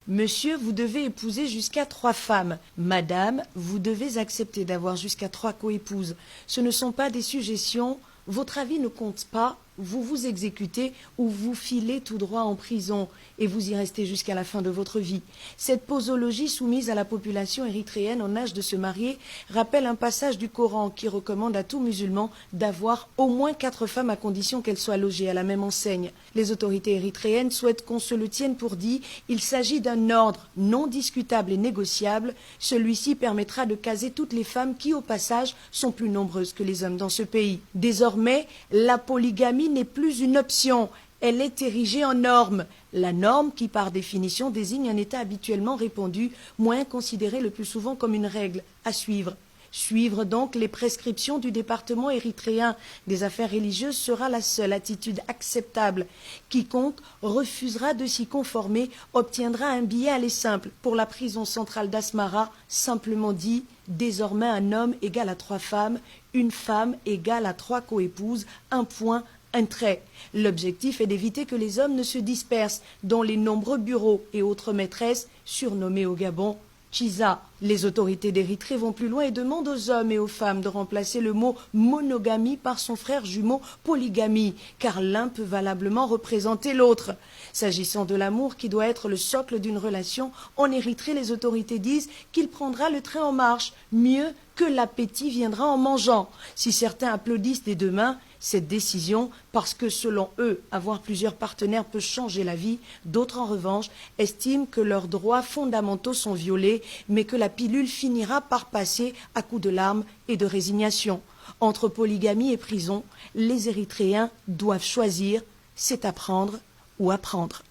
Monsieur, vous devez épouser jusqu'à 3 femmes. Madame, vous devez accepter d'avoir jusqu'à 3 coépouses. Ce ne sont pas des suggestions. Votre avis ne compte pas. Vous vous exécutez ou vous filez tout droit en prison et vous y restez jusqu'à la fin de votre vie. Cette posologie soumise à la population érythréenne en âge de se marier rappelle un passage du Coran qui recommande à tout musulman d'avoir au moins 4 femmes à condition qu'elles soient logées à la même enseigne. Les autorités érythréennes souhaitent qu'on se le tienne pour dit. Il s'agit d'un ordre non discutable et négociable. Celui-ci permettra de caser toutes les femmes qui, au passage, sont plus nombreuses que les hommes dans ce pays. Désormais, la polygamie n'est plus une option, elle est érigée en norme. La norme qui, par définition, désigne un état habituellement répandu, moins considéré le plus souvent comme une règle à suivre. Suivre donc les prescriptions du département érythréen des affaires religieuses sera la seule attitude acceptable. Quiconque refusera de s'y conformer obtiendra un billet aller simple pour la prison centrale d'Asmara, simplement dit, désormais un homme égale à 3 femmes, une femme égale à 3 coépouses, un point, un trait. L'objectif est d'éviter que les hommes ne se dispersent dans les nombreux bureaux et autres maîtresses surnommées au Gabon Chiza. Les autorités d'Érythrée vont plus loin et demandent aux hommes et aux femmes de remplacer le mot monogamie par son frère jumeau polygamie, car l'un peut valablement représenter l'autre. S'agissant de l'amour qui doit être le socle d'une relation, en Érythrée, les autorités disent qu'il prendra le train en marche, mieux que l'appétit viendra en mangeant. Si certains applaudissent des deux mains cette décision, parce que selon eux, avoir plusieurs partenaires peut changer la vie, d'autres en revanche estiment que leurs droits fondamentaux sont violés, mais que la pilule finira par passer à coups de larmes et de résignation. Entre polygamie et prison, les Érythréens doivent choisir, c'est apprendre ou apprendre.